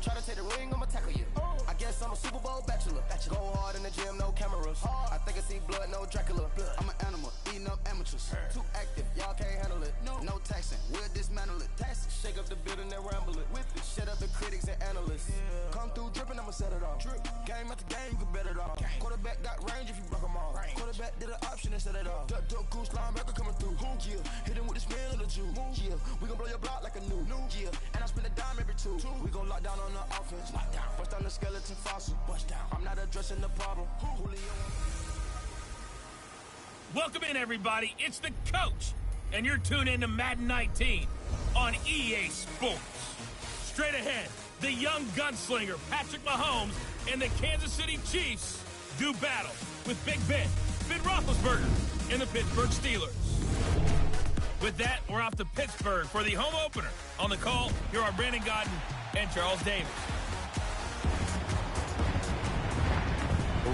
Try to take the ring, I'ma tackle you. I guess I'm a Super Bowl bachelor. Go hard in the gym, no cameras. I think I see blood, no Dracula. I'm an animal, eating up amateurs. Too active, y'all can't handle it. No taxing, we'll dismantle it. Shake up the building and ramble it. Whip it, shut up the critics and analysts. Come through dripping, I'ma set it off. Game after game, you can bet it off. Quarterback got range if you broke them off. Quarterback did an option and set it off. Duck, goose, linebacker coming through. Yeah, hit him with the spin of the Jew. Yeah, we gon' blow your block like a new. Yeah, and I spend a dime every two. We gon' lock down on the offense. Bust down the skeleton fossil. I'm not addressing the problem. Welcome in, everybody. It's the coach, and you're tuned in to Madden 19 on EA Sports. Straight ahead, the young gunslinger Patrick Mahomes and the Kansas City Chiefs do battle with Big Ben Roethlisberger, and the Pittsburgh Steelers. With that, we're off to Pittsburgh for the home opener. On the call, here are Brandon Godden and Charles Davis.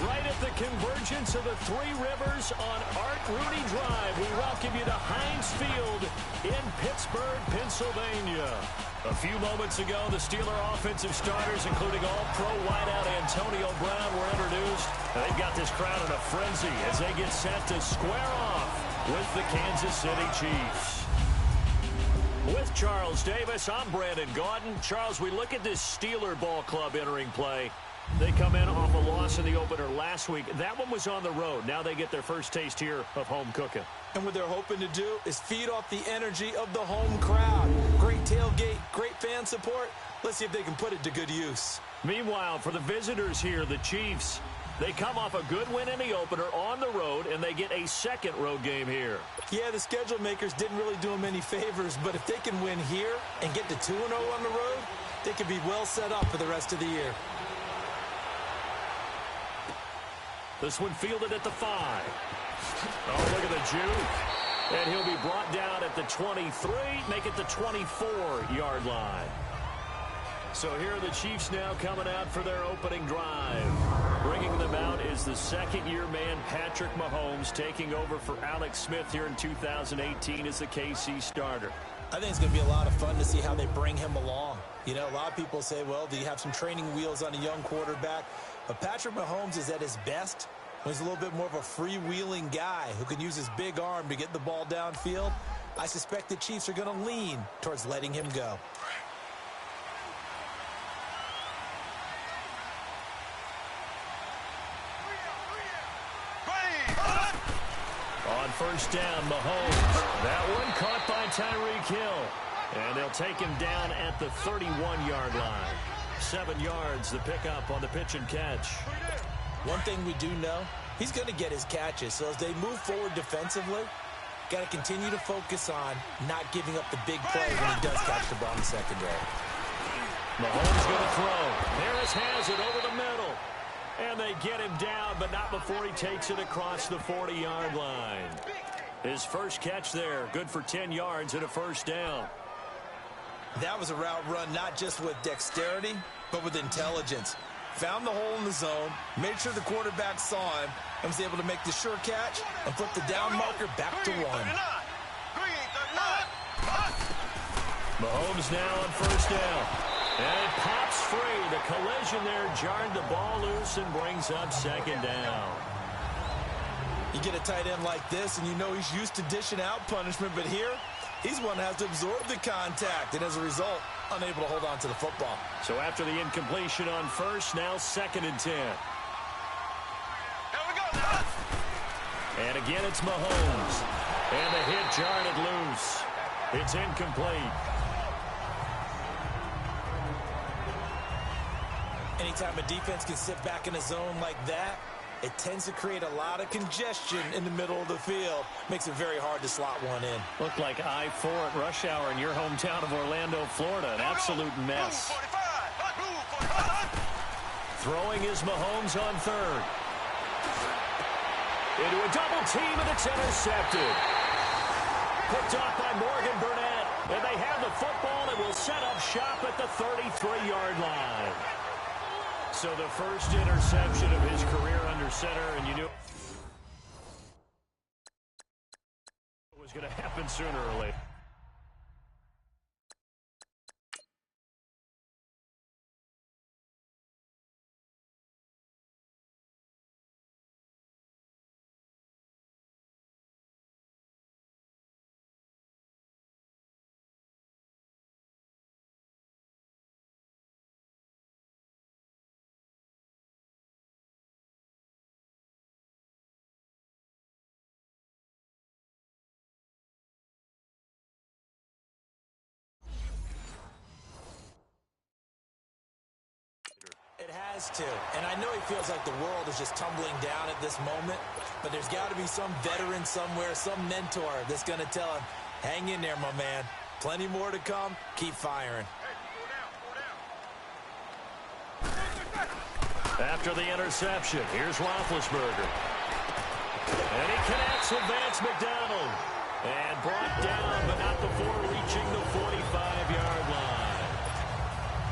Right at the convergence of the Three Rivers on Art Rooney Drive, we welcome you to Heinz Field in Pittsburgh, Pennsylvania. A few moments ago, the Steeler offensive starters, including all-pro wideout Antonio Brown, were introduced. They've got this crowd in a frenzy as they get set to square off with the Kansas City Chiefs. With Charles Davis, I'm Brandon Gaudin. Charles, we look at this Steeler ball club entering play. They come in off a loss in the opener last week. That one was on the road. Now they get their first taste here of home cooking. And what they're hoping to do is feed off the energy of the home crowd. Great tailgate, great fan support. Let's see if they can put it to good use. Meanwhile, for the visitors here, the Chiefs, they come off a good win in the opener on the road, and they get a second road game here. Yeah, the schedule makers didn't really do them any favors, but if they can win here and get to 2-0 on the road, they could be well set up for the rest of the year. This one fielded at the 5. Oh, look at the juke. And he'll be brought down at the 23, make it the 24-yard line. So here are the Chiefs now coming out for their opening drive. Bringing them out is the second-year man, Patrick Mahomes, taking over for Alex Smith here in 2018 as the KC starter. I think it's going to be a lot of fun to see how they bring him along. You know, a lot of people say, well, do you have some training wheels on a young quarterback? But Patrick Mahomes is at his best when he's a little bit more of a freewheeling guy who can use his big arm to get the ball downfield. I suspect the Chiefs are going to lean towards letting him go. On first down, Mahomes. That one caught by Tyreek Hill. And they'll take him down at the 31-yard line. 7 yards, the pickup on the pitch and catch. One thing we do know, he's going to get his catches. So as they move forward defensively, got to continue to focus on not giving up the big play when he does catch the ball in the secondary. Mahomes going to throw. Harris has it over the middle. And they get him down, but not before he takes it across the 40-yard line. His first catch there, good for 10 yards and a first down. That was a route run not just with dexterity, but with intelligence. Found the hole in the zone, made sure the quarterback saw him, and was able to make the sure catch and flip the down marker back to 1. Mahomes now on first down. And it pops free. The collision there jarred the ball loose and brings up second down. You get a tight end like this, and you know he's used to dishing out punishment, but here, he's one that has to absorb the contact, and as a result, unable to hold on to the football. So after the incompletion on first, now 2nd and 10. Here we go. And again, it's Mahomes. And the hit jarred it loose. It's incomplete. Anytime a defense can sit back in a zone like that, it tends to create a lot of congestion in the middle of the field. Makes it very hard to slot one in. Looked like I-4 at rush hour in your hometown of Orlando, Florida. An absolute mess. Throwing is Mahomes on third. Into a double team, and it's intercepted. Picked off by Morgan Burnett. And they have the football and will set up shop at the 33-yard line. So the first interception of his career under center, and you knew it was going to happen sooner or later. has to. And I know he feels like the world is just tumbling down at this moment, but there's got to be some veteran somewhere, some mentor that's going to tell him, hang in there, my man. Plenty more to come. Keep firing. After the interception, here's Roethlisberger. And he connects with Vance McDonald. And brought down, but not before reaching the 45-yard line.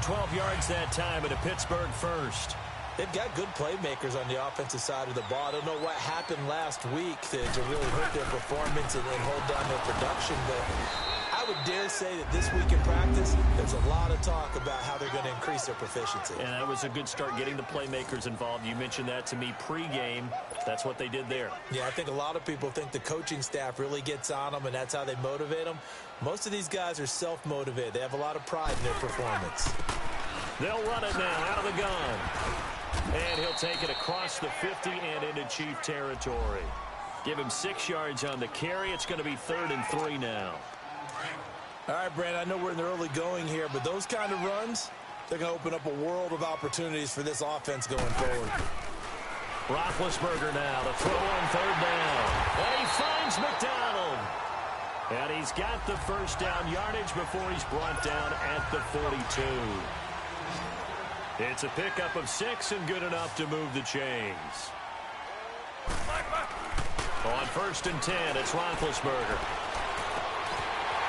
12 yards that time, and a Pittsburgh first. They've got good playmakers on the offensive side of the ball. I don't know what happened last week to really hurt their performance and hold down their production, but I would dare say that this week in practice, there's a lot of talk about how they're going to increase their proficiency. And that was a good start getting the playmakers involved. You mentioned that to me pregame. That's what they did there. Yeah, I think a lot of people think the coaching staff really gets on them, and that's how they motivate them. Most of these guys are self-motivated. They have a lot of pride in their performance. They'll run it now out of the gun. And he'll take it across the 50 and into Chief territory. Give him 6 yards on the carry. It's going to be 3rd and 3 now. All right, Brand, I know we're in the early going here, but those kind of runs, they're going to open up a world of opportunities for this offense going forward. Roethlisberger now, the throw on 3rd down. And he finds McDonald. And he's got the first down yardage before he's brought down at the 42. It's a pickup of 6 and good enough to move the chains. On 1st and 10, it's Roethlisberger.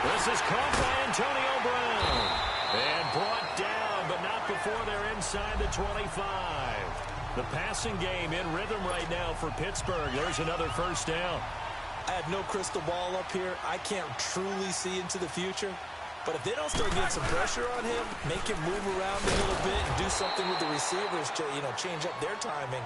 This is caught by Antonio Brown. And brought down, but not before they're inside the 25. The passing game in rhythm right now for Pittsburgh. There's another first down. I have no crystal ball up here. I can't truly see into the future. But if they don't start getting some pressure on him, make him move around a little bit and do something with the receivers to, change up their timing,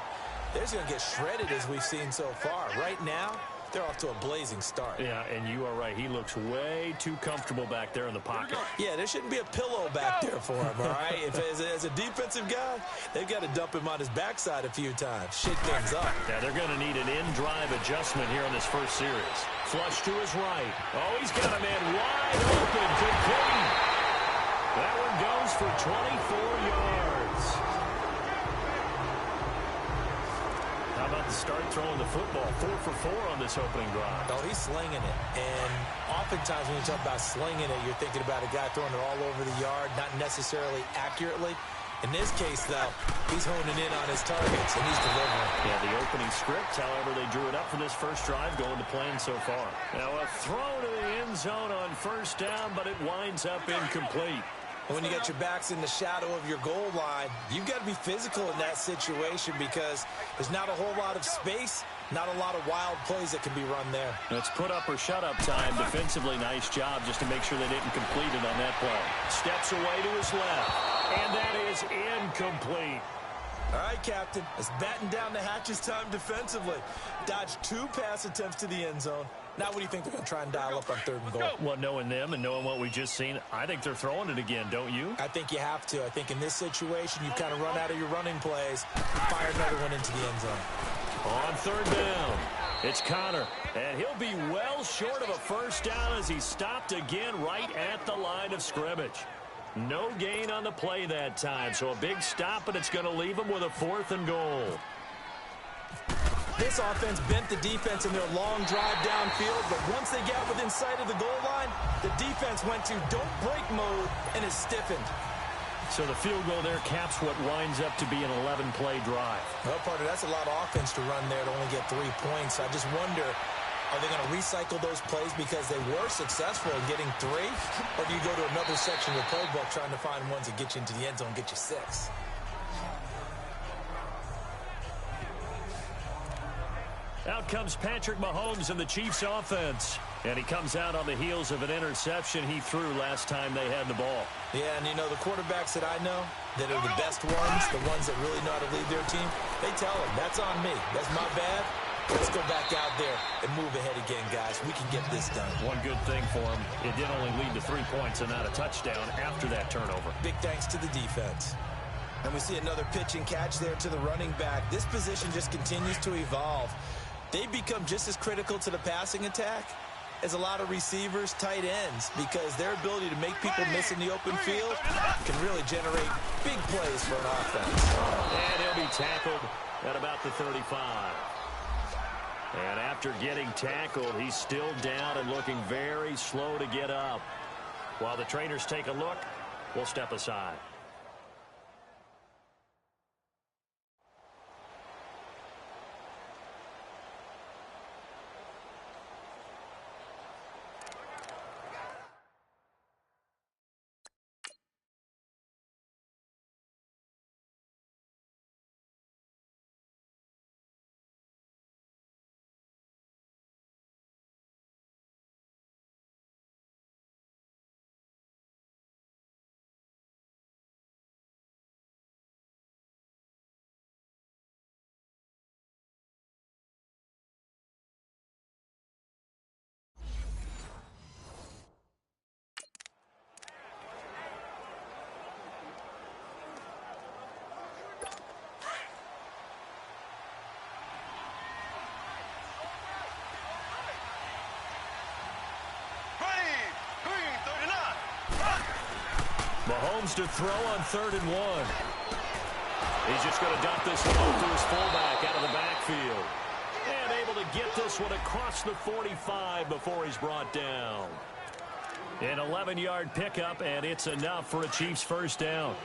they're going to get shredded as we've seen so far. Right now, they're off to a blazing start. Yeah, and you are right. He looks way too comfortable back there in the pocket. Yeah, there shouldn't be a pillow back there for him, all right? As a defensive guy, they've got to dump him on his backside a few times, shake things up. Yeah, they're going to need an in-drive adjustment here in this first series. Flush to his right. Oh, he's got a man wide open. Complete. That one goes for 24 yards. How about the start throwing the football? 4 for 4 on this opening drive. Oh, he's slinging it. And oftentimes when you talk about slinging it, you're thinking about a guy throwing it all over the yard, not necessarily accurately. In this case, though, he's honing in on his targets, and he's delivering. Yeah, the opening script, however, they drew it up for this first drive, going to plan so far. Now a throw to the end zone on 1st down, but it winds up incomplete. When you got your backs in the shadow of your goal line, you've got to be physical in that situation because there's not a whole lot of space, not a lot of wild plays that can be run there. It's put up or shut up time. Defensively, nice job just to make sure they didn't complete it on that play. Steps away to his left, and that is incomplete. All right, Captain, it's batten down the hatches time defensively. Dodged 2 pass attempts to the end zone. Now what do you think they're going to try and dial up on 3rd and goal? Well, knowing them and knowing what we just seen, I think they're throwing it again, don't you? I think you have to. I think in this situation, you kind of run out of your running plays, fire another one into the end zone. On 3rd down, it's Connor, and he'll be well short of a first down as he's stopped again right at the line of scrimmage. No gain on the play that time, so a big stop, and it's going to leave him with a 4th and goal. This offense bent the defense in their long drive downfield, but once they got within sight of the goal line, the defense went to don't break mode and is stiffened. So the field goal there caps what winds up to be an 11-play drive. Well, partner, that's a lot of offense to run there to only get 3 points. I just wonder, are they going to recycle those plays because they were successful in getting 3? Or do you go to another section of the playbook trying to find ones that get you into the end zone and get you 6? Out comes Patrick Mahomes and the Chiefs offense. And he comes out on the heels of an interception he threw last time they had the ball. Yeah, and the quarterbacks that I know that are the best ones, the ones that really know how to lead their team, they tell them, that's on me. That's my bad. Let's go back out there and move ahead again, guys. We can get this done. One good thing for him, it did only lead to 3 points and not a touchdown after that turnover. Big thanks to the defense. And we see another pitch and catch there to the running back. This position just continues to evolve. They become just as critical to the passing attack is a lot of receivers, tight ends, because their ability to make people miss in the open field can really generate big plays for an offense. And he'll be tackled at about the 35. And after getting tackled, he's still down and looking very slow to get up. While the trainers take a look, we'll step aside. Mahomes to throw on 3rd and 1. He's just going to dump this one off to his fullback out of the backfield. And able to get this one across the 45 before he's brought down. An 11-yard pickup, and it's enough for a Chiefs first down.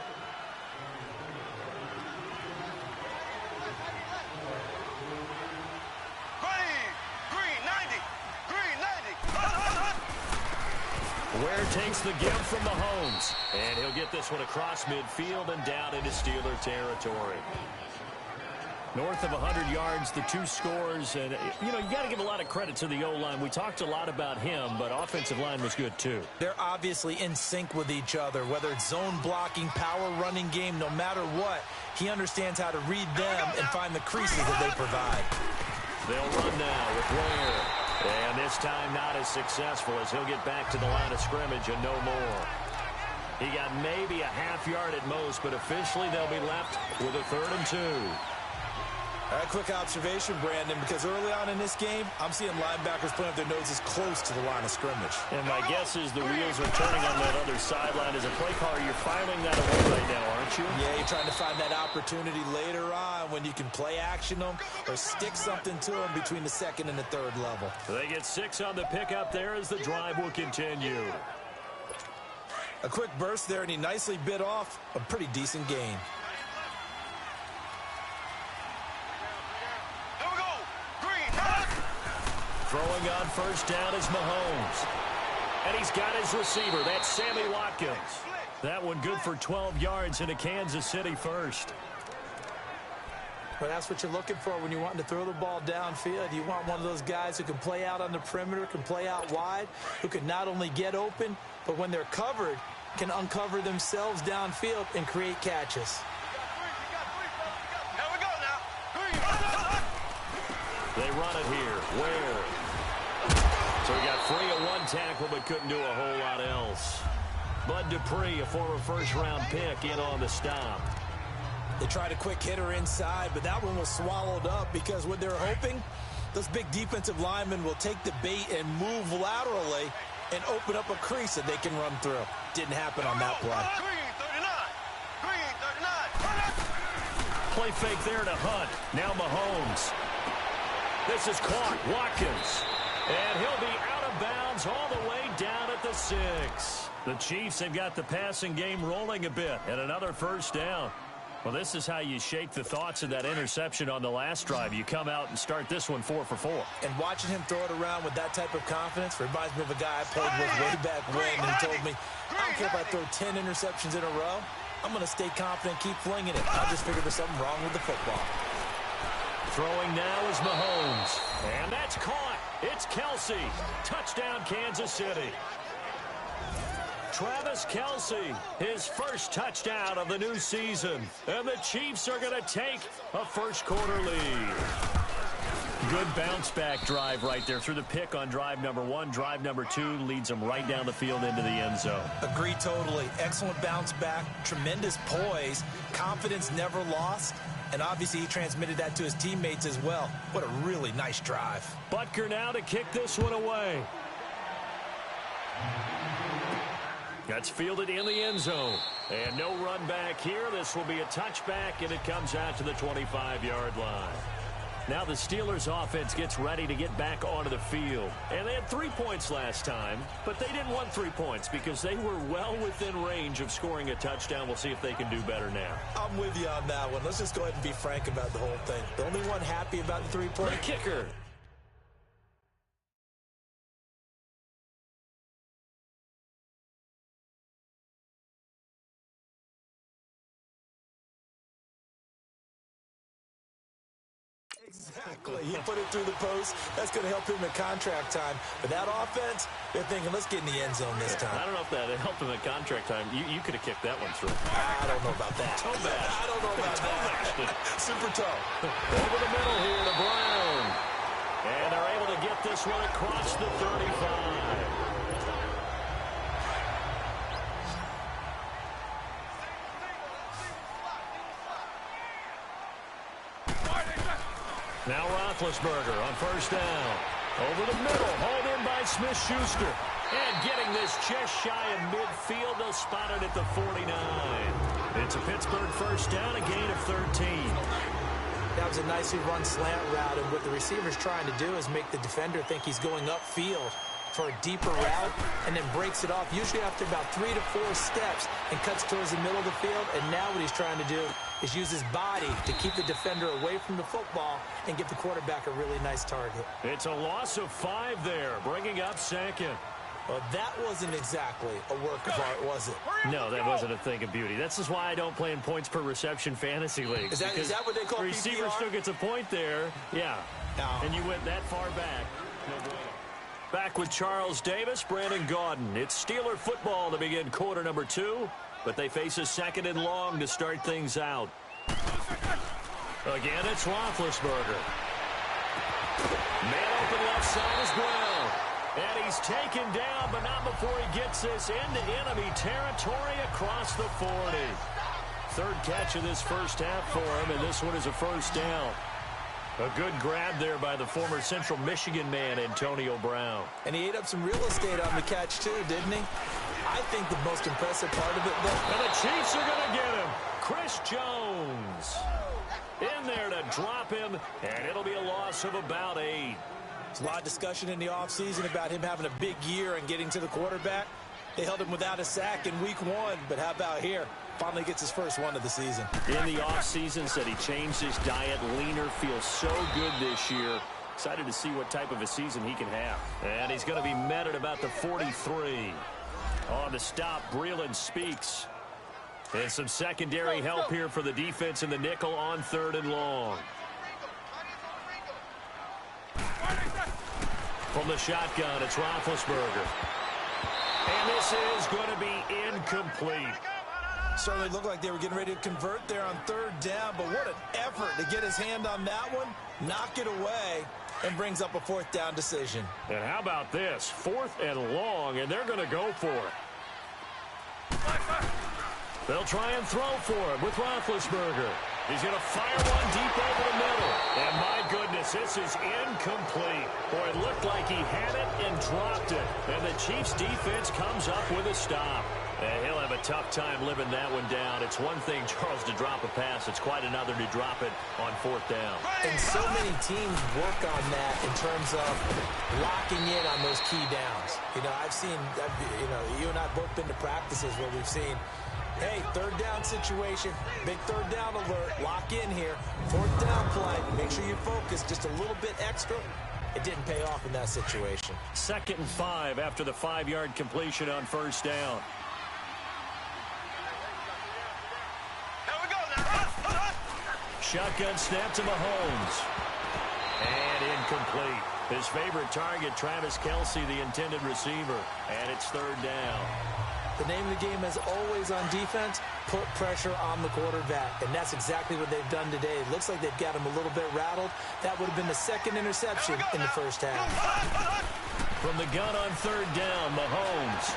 Ware takes the give from Mahomes, and he'll get this one across midfield and down into Steeler territory. North of 100 yards, the 2 scores, and, you know, you got to give a lot of credit to the O-line. We talked a lot about him, but offensive line was good, too. They're obviously in sync with each other, whether it's zone blocking, power running game, no matter what. He understands how to read them and find the creases that they provide. They'll run now with Ware. And this time not as successful as he'll get back to the line of scrimmage and no more. He got maybe a half yard at most, but officially they'll be left with a 3rd and 2. A quick observation, Brandon, because early on in this game, I'm seeing linebackers putting up their noses close to the line of scrimmage. And my guess is the wheels are turning on that other sideline. As a play caller, you're filing that away right now, aren't you? Yeah, you're trying to find that opportunity later on when you can play action them or stick something to them between the 2nd and the 3rd level. They get 6 on the pickup there as the drive will continue. A quick burst there, and he nicely bit off a pretty decent gain. Throwing on first down is Mahomes. And he's got his receiver. That's Sammy Watkins. That one good for 12 yards into Kansas City first. Well, that's what you're looking for when you want to throw the ball downfield. You want one of those guys who can play out on the perimeter, can play out wide, who can not only get open, but when they're covered, can uncover themselves downfield and create catches. Here we go now. They run it here. Where? So he got free of 1 tackle, but couldn't do a whole lot else. Bud Dupree, a former first-round pick, in on the stop. They tried a quick hitter inside, but that one was swallowed up because what they're hoping, those big defensive linemen will take the bait and move laterally and open up a crease that they can run through. Didn't happen on that play. Play fake there to Hunt. Now Mahomes. This is caught. Watkins. And he'll be out of bounds all the way down at the 6. The Chiefs have got the passing game rolling a bit, and another first down. Well, this is how you shake the thoughts of that interception on the last drive. You come out and start this one 4 for 4. And watching him throw it around with that type of confidence reminds me of a guy I played with way back when, and he told me, I don't care if I throw 10 interceptions in a row. I'm going to stay confident, keep flinging it. I just figured there's something wrong with the football. Throwing now is Mahomes. And that's caught. It's Kelsey. Touchdown, Kansas City. Travis Kelsey, his first touchdown of the new season. And the Chiefs are going to take a first-quarter lead. Good bounce-back drive right there through the pick on drive number 1. Drive number 2 leads them right down the field into the end zone. Agree totally. Excellent bounce-back, tremendous poise, confidence never lost. And obviously he transmitted that to his teammates as well. What a really nice drive. Butker now to kick this one away. That's fielded in the end zone. And no run back here. This will be a touchback, and it comes out to the 25-yard line. Now the Steelers offense gets ready to get back onto the field. And they had 3 points last time, but they didn't want 3 points because they were well within range of scoring a touchdown. We'll see if they can do better now. I'm with you on that one. Let's just go ahead and be frank about the whole thing. The only one happy about the 3-point The kicker. Exactly. He put it through the post. That's going to help him at contract time. But that offense, they're thinking, let's get in the end zone this time. I don't know if that helped him at contract time. You could have kicked that one through. I don't know about that. Toe bash. I don't know about that. Super toe. Over the middle here to Brown. And they're able to get this one across the 35. Now Roethlisberger on first down. Over the middle, hauled in by Smith-Schuster. And getting this just shy of midfield, they'll spot it at the 49. It's a Pittsburgh first down, a gain of 13. That was a nicely run slant route, and what the receiver's trying to do is make the defender think he's going upfield for a deeper route, and then breaks it off, usually after about 3 to 4 steps, and cuts towards the middle of the field. And now what he's trying to do is use his body to keep the defender away from the football and give the quarterback a really nice target. It's a loss of 5 there, bringing up second. Well, that wasn't exactly a work of art, was it? No, that wasn't a thing of beauty. That's just why I don't play in points per reception fantasy leagues. Is that what they call the receiver PPR? still gets a point there. Yeah. No. And you went that far back. No bueno. Back with Charles Davis, Brandon Gaudin. It's Steeler football to begin quarter number 2, but they face a second and long to start things out. Again, it's Roethlisberger. Man open left side as well. And he's taken down, but not before he gets this into enemy territory across the 40. Third catch of this first half for him, and this one is a first down. A good grab there by the former Central Michigan man, Antonio Brown. And he ate up some real estate on the catch, too, didn't he? I think the most impressive part of it, though. And the Chiefs are going to get him. Chris Jones in there to drop him, and it'll be a loss of about 8. There's a lot of discussion in the offseason about him having a big year and getting to the quarterback. They held him without a sack in week 1, but how about here? Finally gets his first one of the season. In the offseason, said he changed his diet, leaner, feels so good this year. Excited to see what type of a season he can have. And he's going to be met at about the 43. On the stop, Breeland Speaks. And some secondary help here for the defense in the nickel on 3rd and long. From the shotgun, it's Roethlisberger. And this is going to be incomplete. Certainly looked like they were getting ready to convert there on 3rd down, but what an effort to get his hand on that one, knock it away, and brings up a 4th down decision. And how about this? 4th and long, and they're going to go for it. They'll try and throw for it with Roethlisberger. He's going to fire one deep over the middle. And my goodness, this is incomplete. Boy, it looked like he had it and dropped it. And the Chiefs defense comes up with a stop. And he'll have a tough time living that one down. It's one thing, Charles, to drop a pass. It's quite another to drop it on 4th down. And so many teams work on that in terms of locking in on those key downs. You know, you and I have both been to practices where we've seen, hey, 3rd down situation, big 3rd down alert, lock in here, 4th down play, make sure you focus just a little bit extra. It didn't pay off in that situation. 2nd and 5 after the 5-yard completion on 1st down. Shotgun snap to Mahomes. And incomplete. His favorite target, Travis Kelce, the intended receiver. And it's 3rd down. The name of the game is always on defense, put pressure on the quarterback. And that's exactly what they've done today. It looks like they've got him a little bit rattled. That would have been the 2nd interception in the first half. From the gun on 3rd down, Mahomes.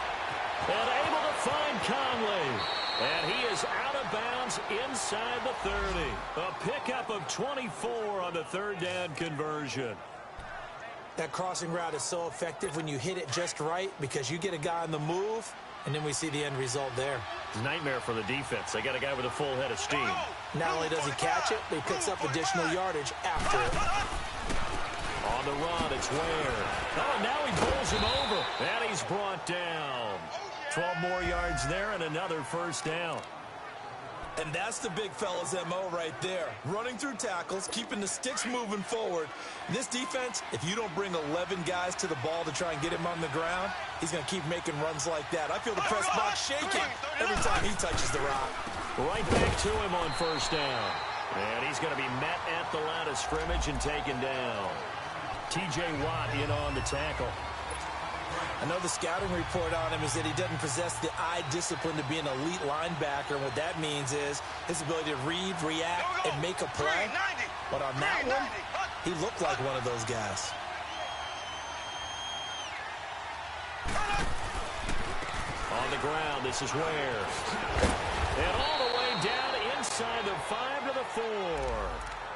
And able to find Conley. And he is out of bounds inside the 30. A pickup of 24 on the 3rd down conversion. That crossing route is so effective when you hit it just right because you get a guy on the move, and then we see the end result there. Nightmare for the defense. They got a guy with a full head of steam. Not only does he catch it, but he picks up additional yardage after it. On the run, it's Ware. Oh, now he pulls him over. And he's brought down. 12 more yards there and another first down. And that's the big fella's MO right there. Running through tackles, keeping the sticks moving forward. This defense, if you don't bring 11 guys to the ball to try and get him on the ground, he's going to keep making runs like that. I feel the press box shaking every time he touches the rock. Right back to him on first down. And he's going to be met at the line of scrimmage and taken down. T.J. Watt in on the tackle. I know the scouting report on him is that he doesn't possess the eye discipline to be an elite linebacker. And what that means is his ability to read, react, and make a play. But on that one, he looked like one of those guys. On the ground, this is Ware. And all the way down inside the 5 to the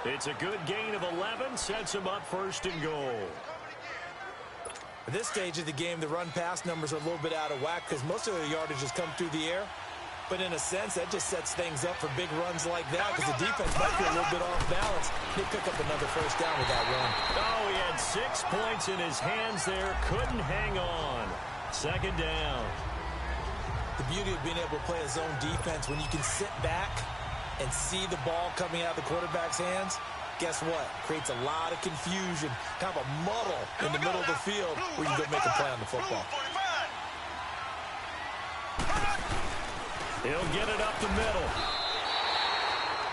4. It's a good gain of 11, sets him up first and goal. At this stage of the game, the run-pass numbers are a little bit out of whack because most of the yardage has come through the air. But in a sense, that just sets things up for big runs like that because the defense might be a little bit off balance. They pick up another first down with that run. Oh, he had 6 points in his hands there. Couldn't hang on. Second down. The beauty of being able to play a zone defense when you can sit back and see the ball coming out of the quarterback's hands. Guess what? Creates a lot of confusion, kind of a muddle in the middle of the field where you can go make a play on the football. He'll get it up the middle.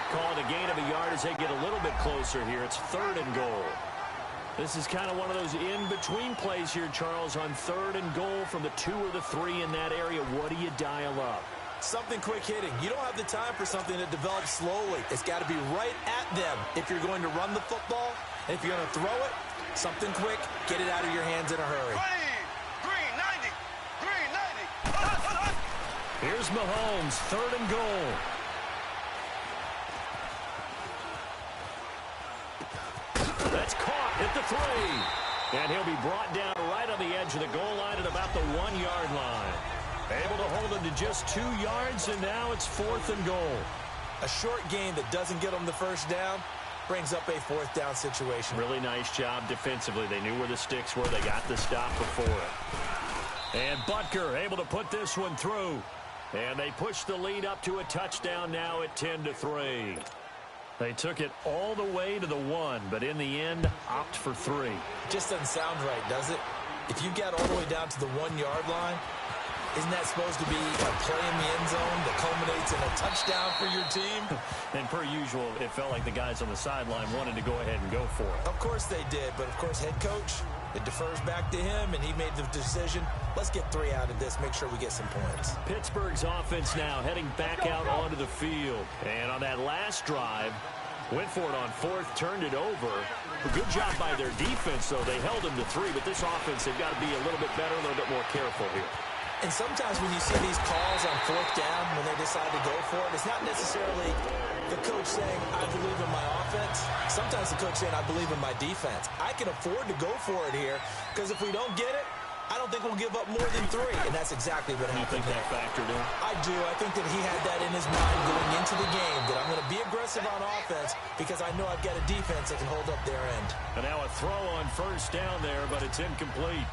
Calling a gain of a yard as they get a little bit closer here. It's 3rd and goal. This is kind of one of those in-between plays here, Charles, on 3rd and goal from the 2 or the 3 in that area. What do you dial up? Something quick hitting. You don't have the time for something that develops slowly. It's got to be right at them if you're going to run the football. And if you're going to throw it, something quick, get it out of your hands in a hurry. Green 90. Here's Mahomes, 3rd and goal. That's caught at the 3. And he'll be brought down right on the edge of the goal line at about the 1-yard line. Able to hold him to just 2 yards, and now it's 4th and goal. A short gain that doesn't get them the first down brings up a 4th down situation. Really nice job defensively. They knew where the sticks were. They got the stop before it. And Butker able to put this one through. And they push the lead up to a touchdown now at 10-3. They took it all the way to the 1, but in the end, opt for 3. Just doesn't sound right, does it? If you get all the way down to the 1-yard line, isn't that supposed to be a play in the end zone that culminates in a touchdown for your team? And per usual, it felt like the guys on the sideline wanted to go ahead and go for it. Of course they did, but of course head coach, it defers back to him, and he made the decision, let's get 3 out of this, make sure we get some points. Pittsburgh's offense now heading back out onto the field. And on that last drive, went for it on 4th, turned it over. A good job by their defense, though. They held them to 3, but this offense, they've got to be a little bit better, a little bit more careful here. And sometimes when you see these calls on 4th down, when they decide to go for it, it's not necessarily the coach saying, I believe in my offense. Sometimes the coach saying, I believe in my defense. I can afford to go for it here, because if we don't get it, I don't think we'll give up more than 3. And that's exactly what happened. You think that factored in? I do. I think that he had that in his mind going into the game, that I'm going to be aggressive on offense because I know I've got a defense that can hold up their end. And now a throw on 1st down there, but it's incomplete.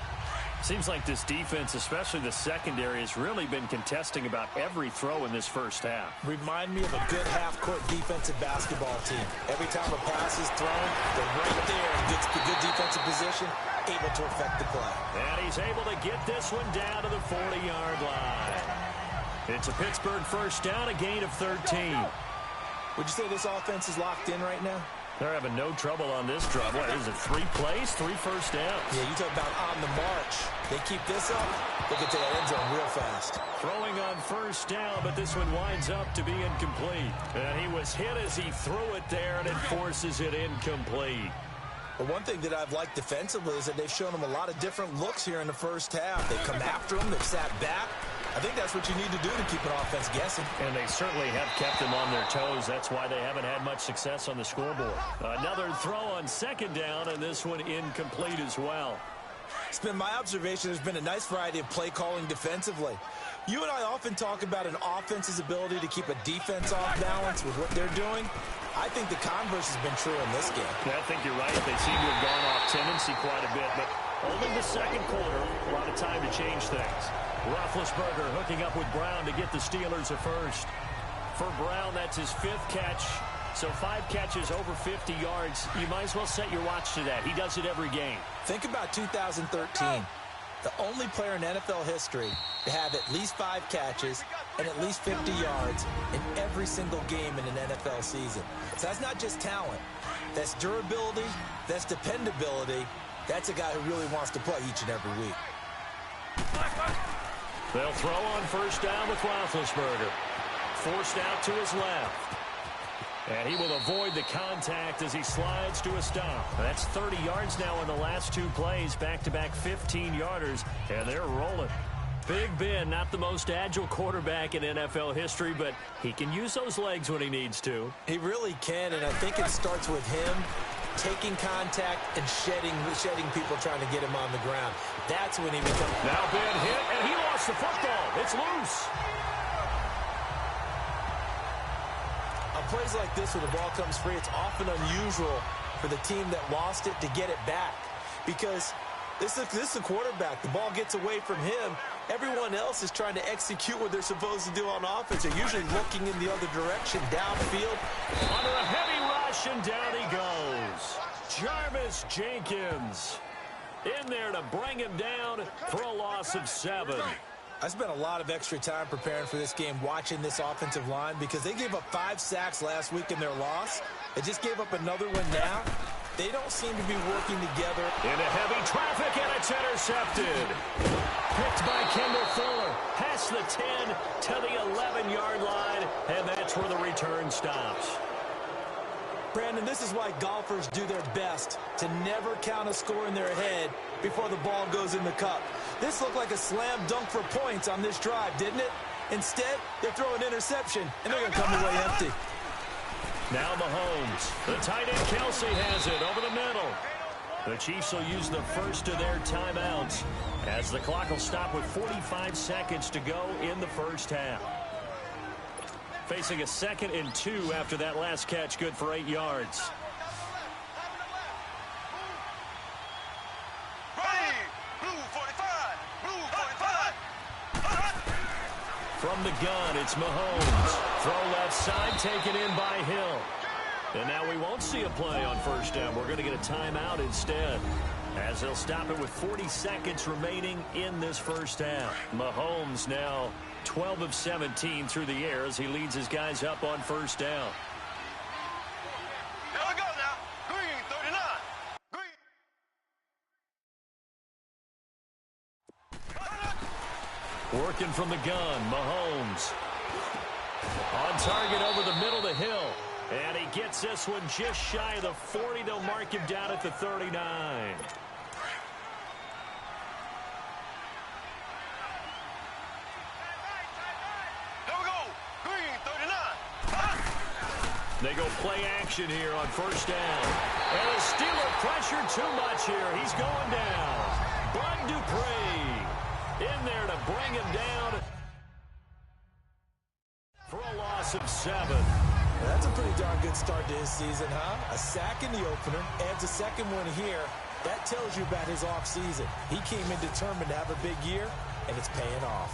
Seems like this defense, especially the secondary, has really been contesting about every throw in this first half. Remind me of a good half-court defensive basketball team. Every time a pass is thrown, they're right there and gets the good defensive position, able to affect the play. And he's able to get this one down to the 40-yard line. It's a Pittsburgh first down, a gain of 13. Would you say this offense is locked in right now? They're having no trouble on this drive. What is it, 3 plays, 3 first downs? Yeah, you talk about on the march. They keep this up, they get to that end zone real fast. Throwing on 1st down, but this one winds up to be incomplete. And he was hit as he threw it there, and it forces it incomplete. But one thing that I've liked defensively is that they've shown them a lot of different looks here in the first half. They've come after him, they've sat back, I think that's what you need to do to keep an offense guessing. And they certainly have kept them on their toes. That's why they haven't had much success on the scoreboard. Another throw on second down, and this one incomplete as well. It's been my observation there's been a nice variety of play calling defensively. You and I often talk about an offense's ability to keep a defense off balance with what they're doing. I think the converse has been true in this game. I think you're right. They seem to have gone off tendency quite a bit, but only the second quarter, a lot of time to change things. Roethlisberger hooking up with Brown to get the Steelers a first. For Brown, that's his 5th catch. So 5 catches over 50 yards. You might as well set your watch to that. He does it every game. Think about 2013. The only player in NFL history to have at least 5 catches and at least 50 yards in every single game in an NFL season. So that's not just talent. That's durability. That's dependability. That's a guy who really wants to play each and every week. They'll throw on first down with Roethlisberger. Forced out to his left. And he will avoid the contact as he slides to a stop. That's 30 yards now in the last 2 plays. Back-to-back 15-yarders, and they're rolling. Big Ben, not the most agile quarterback in NFL history, but he can use those legs when he needs to. He really can, and I think it starts with him taking contact and shedding people trying to get him on the ground. That's when he becomes... Now Ben hit, and he lost the football. It's loose. On plays like this, when the ball comes free, it's often unusual for the team that lost it to get it back. Because this is a quarterback. The ball gets away from him. Everyone else is trying to execute what they're supposed to do on offense. They're usually looking in the other direction, downfield. Under a heavy rush, and down he goes. Jarvis Jenkins in there to bring him down for a loss of 7. I spent a lot of extra time preparing for this game, watching this offensive line, because they gave up 5 sacks last week in their loss. They just gave up another one now. They don't seem to be working together. Into heavy traffic, and it's intercepted. Picked by Kendall Fuller. Past the 10 to the 11-yard line, and that's where the return stops. Brandon, this is why golfers do their best to never count a score in their head before the ball goes in the cup. This looked like a slam dunk for points on this drive, didn't it? Instead, they throw an interception, and they're going to come away empty. Now Mahomes. The tight end Kelsey has it over the middle. The Chiefs will use the first of their timeouts as the clock will stop with 45 seconds to go in the first half. Facing a 2nd and 2 after that last catch, good for 8 yards. From the gun, it's Mahomes. Throw left side, taken in by Hill. And now we won't see a play on first down. We're going to get a timeout instead, as they'll stop it with 40 seconds remaining in this first half. Mahomes now 12 of 17 through the air as he leads his guys up on first down. There we go now. Green, 39. Green. Working from the gun, Mahomes. On target over the middle to Hill. And he gets this one just shy of the 40. They'll mark him down at the 39. They go play action here on first down. And the Steeler pressure too much here. He's going down. Bud Dupree in there to bring him down for a loss of 7. That's a pretty darn good start to his season, huh? A sack in the opener, adds a second one here. That tells you about his offseason. He came in determined to have a big year, and it's paying off.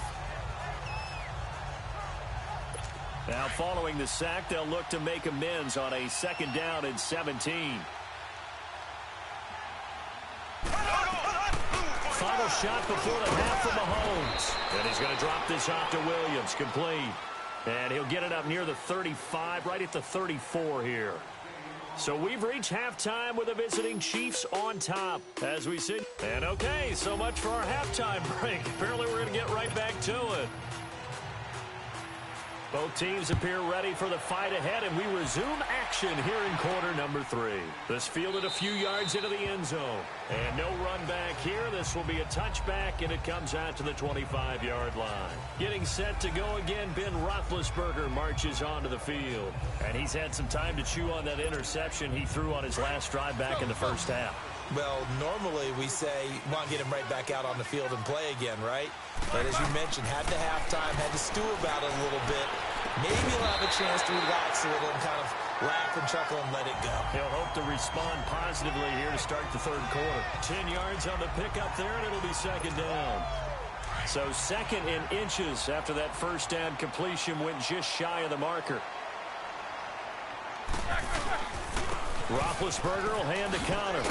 Now, following the sack, they'll look to make amends on a 2nd down and 17. Final shot before the half for Mahomes. And he's going to drop this off to Williams, complete. And he'll get it up near the 35, right at the 34 here. So we've reached halftime with the visiting Chiefs on top as we sit. And okay, so much for our halftime break. Apparently we're going to get right back to it. Both teams appear ready for the fight ahead, and we resume action here in quarter number 3. This fielded a few yards into the end zone. And no run back here. This will be a touchback, and it comes out to the 25-yard line. Getting set to go again, Ben Roethlisberger marches onto the field. And he's had some time to chew on that interception he threw on his last drive back in the first half. Well, normally we say, want to get him right back out on the field and play again, right? But as you mentioned, had to halftime, had to stew about it a little bit. Maybe he'll have a chance to relax a little and kind of laugh and chuckle and let it go. He'll hope to respond positively here to start the third quarter. 10 yards on the pickup there, and it'll be second down. So second in inches after that first down completion went just shy of the marker. Roethlisberger will hand to Connor.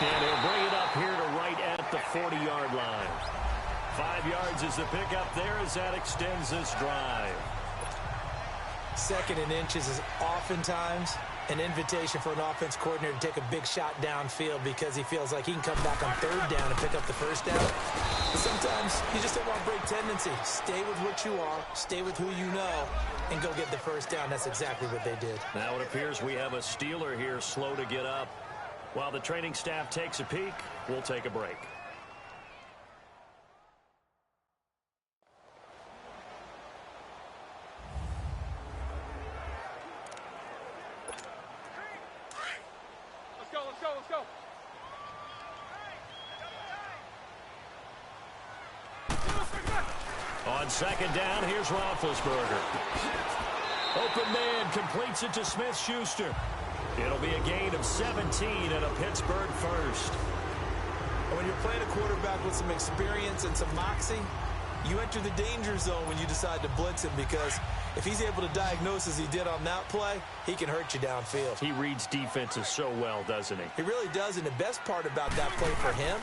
And he'll bring it up here to right at the 40-yard line. 5 yards is the pickup there as that extends this drive. Second in inches is oftentimes an invitation for an offense coordinator to take a big shot downfield because he feels like he can come back on third down and pick up the first down. But sometimes you just don't want to break tendency. Stay with what you are, stay with who you know, and go get the first down. That's exactly what they did. Now it appears we have a Steeler here slow to get up. While the training staff takes a peek, we'll take a break. Let's go. On second down, here's Roethlisberger. Open man completes it to Smith-Schuster. It'll be a gain of 17 and a Pittsburgh first. When you're playing a quarterback with some experience and some moxie, you enter the danger zone when you decide to blitz him because if he's able to diagnose as he did on that play, he can hurt you downfield. He reads defenses so well, doesn't he? He really does, and the best part about that play for him,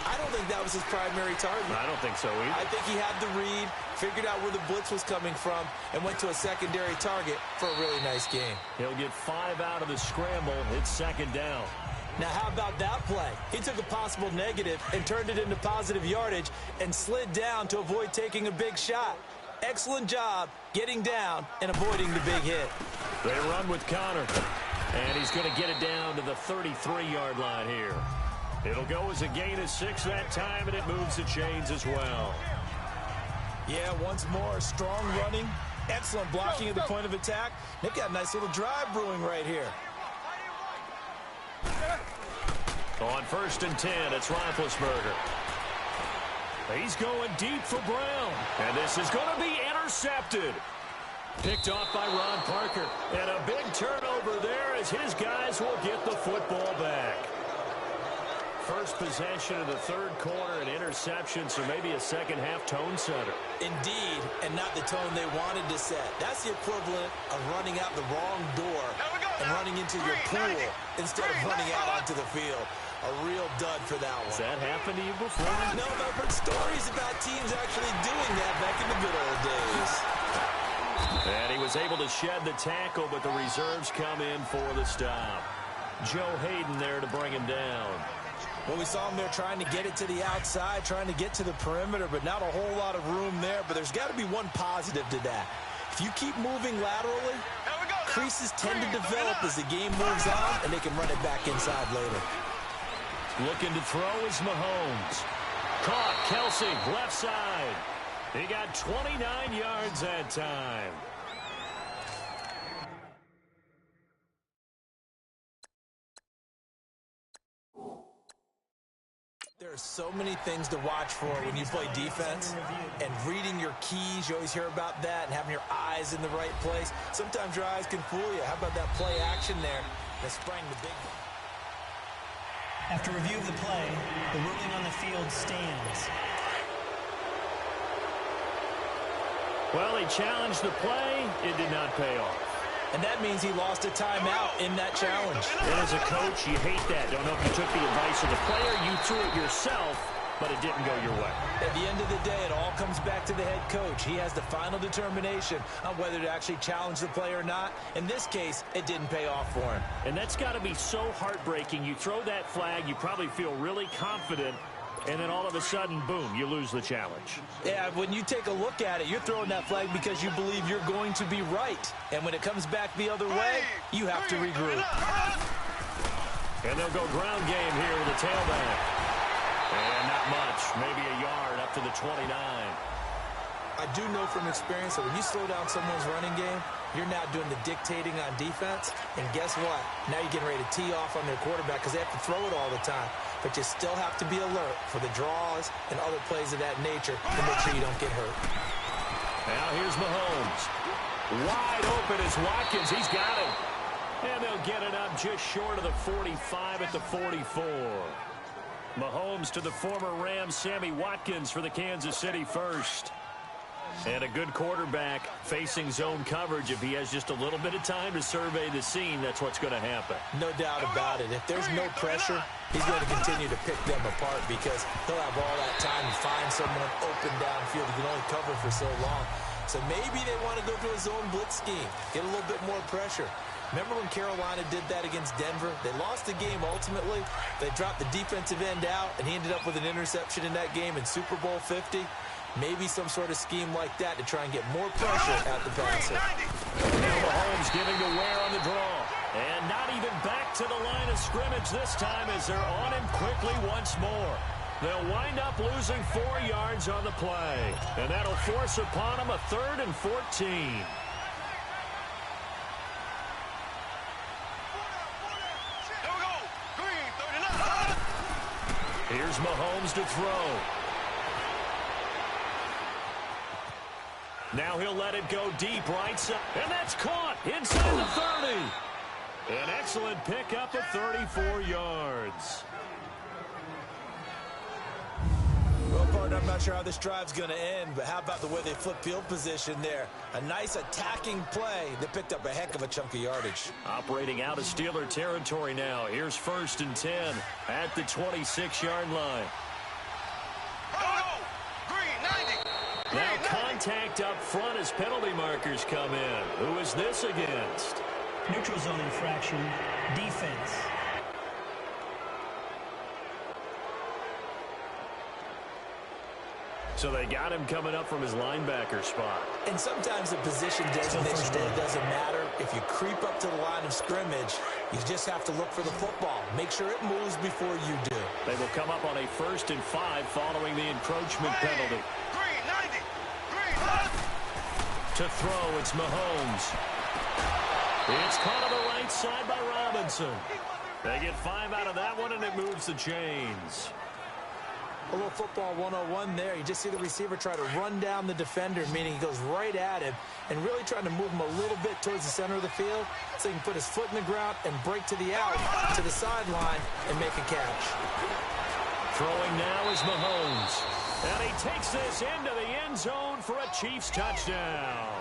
I don't think that was his primary target. I don't think so either. I think he had the read, figured out where the blitz was coming from, and went to a secondary target for a really nice game. He'll get 5 out of the scramble. It's second down. Now, how about that play? He took a possible negative and turned it into positive yardage and slid down to avoid taking a big shot. Excellent job getting down and avoiding the big hit. They run with Connor, and he's going to get it down to the 33-yard line here. It'll go as a gain of 6 that time, and it moves the chains as well. Yeah, once more, strong running, excellent blocking at the point of attack. They've got a nice little drive brewing right here. On 1st and 10, it's Roethlisberger. He's going deep for Brown, and this is going to be intercepted. Picked off by Ron Parker, and a big turnover there as his guys will get the football back. First possession of the third quarter, an interception, so maybe a second-half tone setter. Indeed, and not the tone they wanted to set. That's the equivalent of running out the wrong door and running into your pool instead of running out onto the field. A real dud for that one. Has that happened to you before? No, but I've heard stories about teams actually doing that back in the good old days. And he was able to shed the tackle, but the reserves come in for the stop. Joe Hayden there to bring him down. Well, we saw him there trying to get it to the outside, trying to get to the perimeter, but not a whole lot of room there. But there's got to be one positive to that. If you keep moving laterally, creases tend to develop as the game moves on, and they can run it back inside later. Looking to throw is Mahomes. Caught, Kelsey, left side. He got 29 yards that time. There are so many things to watch for when you play defense, and reading your keys, you always hear about that, and having your eyes in the right place. Sometimes your eyes can fool you. How about that play action there that sprang the big one? After review of the play, the ruling on the field stands. Well, he challenged the play. It did not pay off. And that means he lost a timeout in that challenge. And as a coach, you hate that. Don't know if you took the advice of the player. You threw it yourself, but it didn't go your way. At the end of the day, it all comes back to the head coach. He has the final determination on whether to actually challenge the play or not. In this case, it didn't pay off for him. And that's got to be so heartbreaking. You throw that flag, you probably feel really confident, and then all of a sudden, boom, you lose the challenge. Yeah, when you take a look at it, you're throwing that flag because you believe you're going to be right. And when it comes back the other way, you have to regroup. And they'll go ground game here with a tailback. And not much, maybe a yard up to the 29. I do know from experience that when you slow down someone's running game, you're now doing the dictating on defense. And guess what? Now you're getting ready to tee off on their quarterback because they have to throw it all the time. But you still have to be alert for the draws and other plays of that nature to make sure you don't get hurt. Now here's Mahomes. Wide open is Watkins. He's got him. And they'll get it up just short of the 45 at the 44. Mahomes to the former Rams, Sammy Watkins for the Kansas City first. And a good quarterback facing zone coverage. If he has just a little bit of time to survey the scene, that's what's going to happen. No doubt about it. If there's no pressure, he's going to continue to pick them apart because he'll have all that time to find someone open downfield. He can only cover for so long. So maybe they want to go to a zone blitz scheme, get a little bit more pressure. Remember when Carolina did that against Denver? They lost the game ultimately. They dropped the defensive end out, and he ended up with an interception in that game in Super Bowl 50. Maybe some sort of scheme like that to try and get more pressure at the passer. Now Mahomes giving to Ware on the draw. And not even back to the line of scrimmage this time as they're on him quickly once more. They'll wind up losing 4 yards on the play. And that'll force upon them a 3rd and 14. Here's Mahomes to throw. Now he'll let it go deep right side. And that's caught inside the 30. An excellent pickup of 34 yards. Well, partner, I'm not sure how this drive's going to end, but how about the way they flip field position there? A nice attacking play that picked up a heck of a chunk of yardage. Operating out of Steeler territory now. Here's 1st and 10 at the 26-yard line. Now contact up front as penalty markers come in. Who is this against? Neutral zone infraction, defense. So they got him coming up from his linebacker spot. And sometimes the position designation really doesn't matter. If you creep up to the line of scrimmage, you just have to look for the football. Make sure it moves before you do. They will come up on a 1st and 5 following the encroachment penalty. To throw, it's Mahomes. It's caught on the right side by Robinson. They get 5 out of that one, and it moves the chains. A little football 101 there. You just see the receiver try to run down the defender, meaning he goes right at him and really trying to move him a little bit towards the center of the field so he can put his foot in the ground and break to the out, to the sideline, and make a catch. Throwing now is Mahomes. And he takes this into the end zone for a Chiefs touchdown.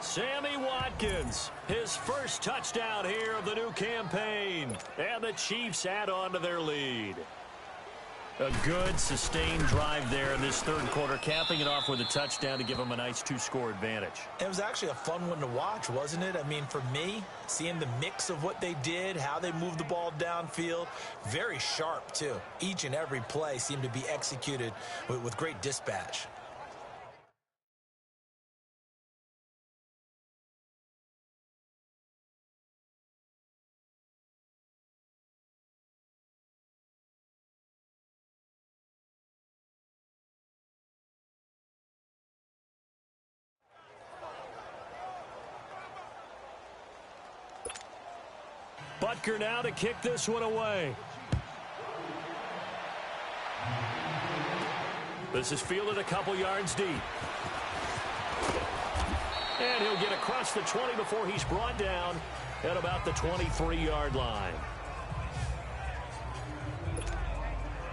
Sammy Watkins, his first touchdown here of the new campaign. And the Chiefs add on to their lead. A good, sustained drive there in this 3rd quarter, capping it off with a touchdown to give them a nice 2-score advantage. It was actually a fun one to watch, wasn't it? I mean, for me, seeing the mix of what they did, how they moved the ball downfield, very sharp, too. Each and every play seemed to be executed with great dispatch. Butker now to kick this one away. This is fielded a couple yards deep. And he'll get across the 20 before he's brought down at about the 23-yard line.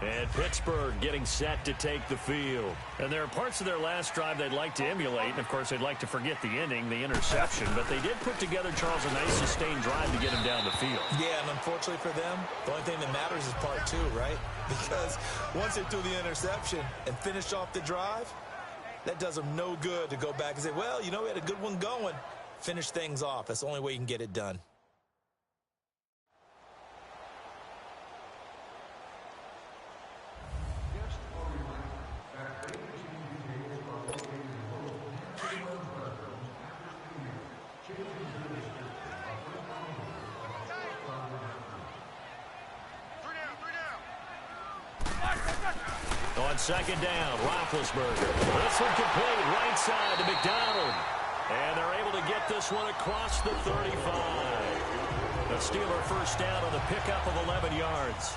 And Pittsburgh getting set to take the field. And there are parts of their last drive they'd like to emulate. And, of course, they'd like to forget the ending, the interception. But they did put together, Charles, a nice sustained drive to get him down the field. Yeah, and unfortunately for them, the only thing that matters is part 2, right? Because once they threw the interception and finished off the drive, that does them no good to go back and say, well, you know, we had a good one going. Finish things off. That's the only way you can get it done. On second down, Roethlisberger. This one complete, right side to McDonald. And they're able to get this one across the 35. The Steeler first down on the pickup of 11 yards.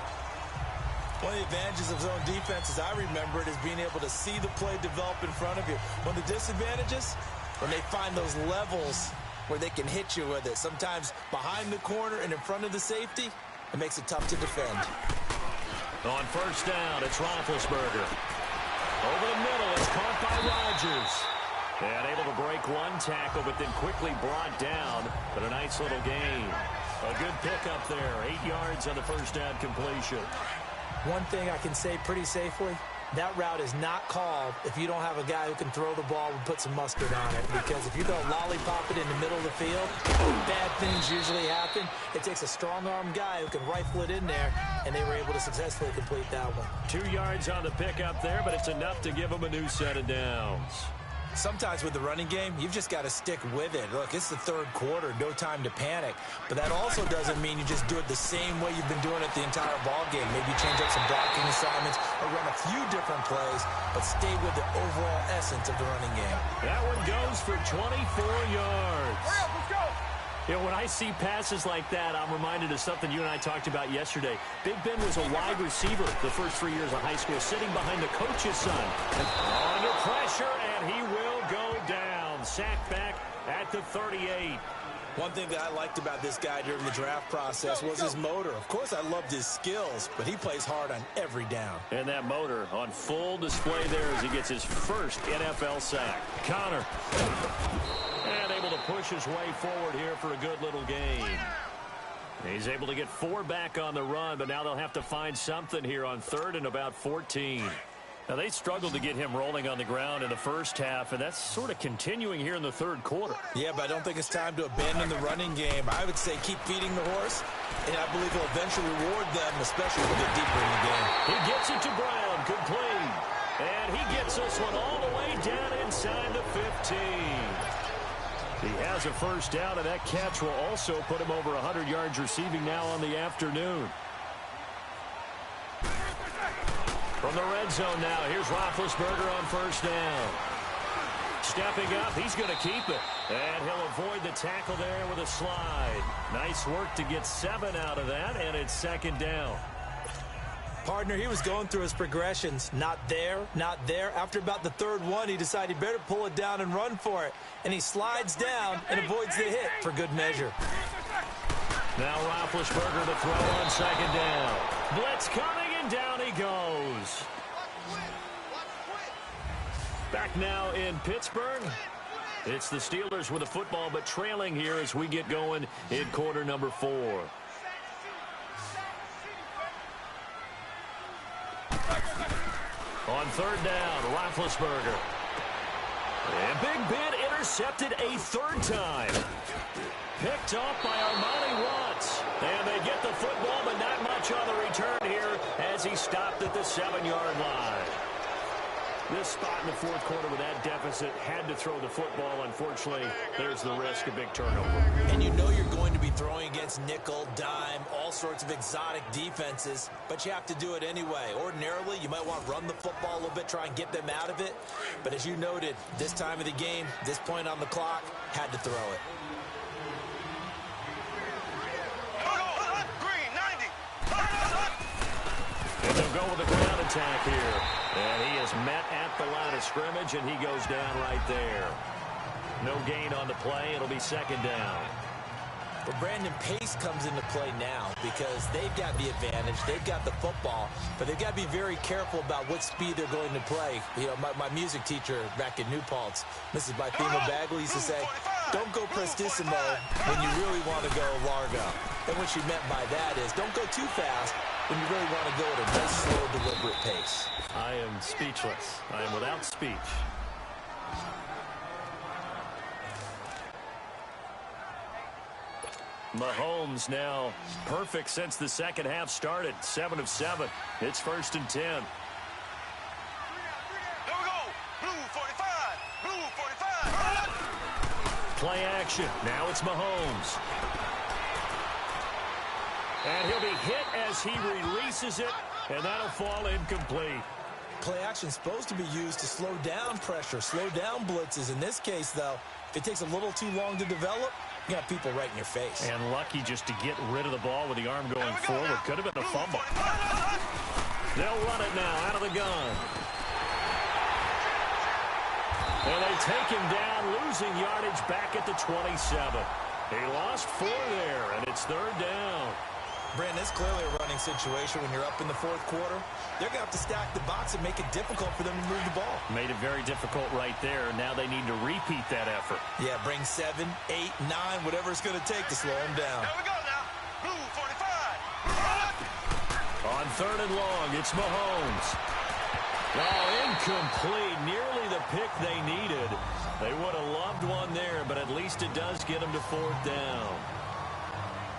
One of the advantages of zone defense, as I remember it, is being able to see the play develop in front of you. One of the disadvantages, when they find those levels where they can hit you with it. Sometimes behind the corner and in front of the safety, it makes it tough to defend. On first down, it's Roethlisberger. Over the middle, it's caught by Rodgers. And able to break one tackle, but then quickly brought down. But a nice little gain. A good pickup there. 8 yards on the first down completion. One thing I can say pretty safely, that route is not called if you don't have a guy who can throw the ball and put some mustard on it. Because if you go lollipop it in the middle of the field, bad things usually happen. It takes a strong-arm guy who can rifle it in there, and they were able to successfully complete that one. 2 yards on the pickup there, but it's enough to give them a new set of downs. Sometimes with the running game, you've just got to stick with it. Look, it's the third quarter, no time to panic. But that also doesn't mean you just do it the same way you've been doing it the entire ball game. Maybe change up some blocking assignments or run a few different plays, but stay with the overall essence of the running game. That one goes for 24 yards. Hurry up, let's go. You know, when I see passes like that, I'm reminded of something you and I talked about yesterday. Big Ben was a wide receiver the first 3 years of high school, sitting behind the coach's son. And under pressure, and he will go down. Sacked back at the 38. One thing that I liked about this guy during the draft process was his motor. Of course, I loved his skills, but he plays hard on every down. And that motor on full display there as he gets his first NFL sack. Connor. And able to push his way forward here for a good little gain. He's able to get 4 back on the run, but now they'll have to find something here on third and about 14. Now, they struggled to get him rolling on the ground in the first half, and that's sort of continuing here in the third quarter. Yeah, but I don't think it's time to abandon the running game. I would say keep feeding the horse, and I believe he'll eventually reward them, especially when we get deeper in the game. He gets it to Brown, complete. And he gets this one all the way down inside the 15. He has a first down, and that catch will also put him over 100 yards receiving now on the afternoon. From the red zone now, here's Roethlisberger on first down. Stepping up, he's going to keep it. And he'll avoid the tackle there with a slide. Nice work to get 7 out of that, and it's second down. Partner, he was going through his progressions. Not there, not there. After about the third one, he decided he better pull it down and run for it. And he slides down and avoids the hit for good measure. Now Roethlisberger to throw on second down. Blitz coming, and down he goes. Back now in Pittsburgh. It's the Steelers with the football, but trailing here as we get going in quarter number 4. On third down, Roethlisberger. And Big Ben intercepted a third time. Picked off by Armani Watts. And they get the football, but not much on the return here as he stopped at the 7-yard line. This spot in the fourth quarter with that deficit had to throw the football. Unfortunately, there's the risk of big turnover. And you know you're going to be throwing against nickel, dime, all sorts of exotic defenses, but you have to do it anyway. Ordinarily, you might want to run the football a little bit, try and get them out of it. But as you noted, this time of the game, this point on the clock, had to throw it. And they'll go with the ground attack here. And he is met at the line of scrimmage, and he goes down right there. No gain on the play. It'll be second down. But Brandon, pace comes into play now because they've got the advantage. They've got the football, but they've got to be very careful about what speed they're going to play. You know, my music teacher back in New Paltz, Mrs. Bythema Bagley, used to say, don't go prestissimo when you really want to go largo. And what she meant by that is don't go too fast when you really want to go at a nice, slow, deliberate pace. I am speechless. I am without speech. Mahomes now perfect since the second half started. 7 of 7. It's first and 10. Here we go. Blue 45. Blue 45. Play action. Now it's Mahomes. And he'll be hit as he releases it, and that'll fall incomplete. Play action is supposed to be used to slow down pressure, slow down blitzes. In this case, though, if it takes a little too long to develop, you got people right in your face. And lucky just to get rid of the ball with the arm going forward. Could have been a fumble. They'll run it now out of the gun. And they take him down, losing yardage back at the 27. He lost 4 there, and it's 3rd down. Brandon, it's clearly a running situation when you're up in the 4th quarter. They're going to have to stack the box and make it difficult for them to move the ball. Made it very difficult right there. Now they need to repeat that effort. Yeah, bring 7, 8, 9, whatever it's going to take to slow them down. Here we go now. Blue 45. On 3rd and long, it's Mahomes. Oh, incomplete. Nearly the pick they needed. They would have loved one there, but at least it does get them to 4th down.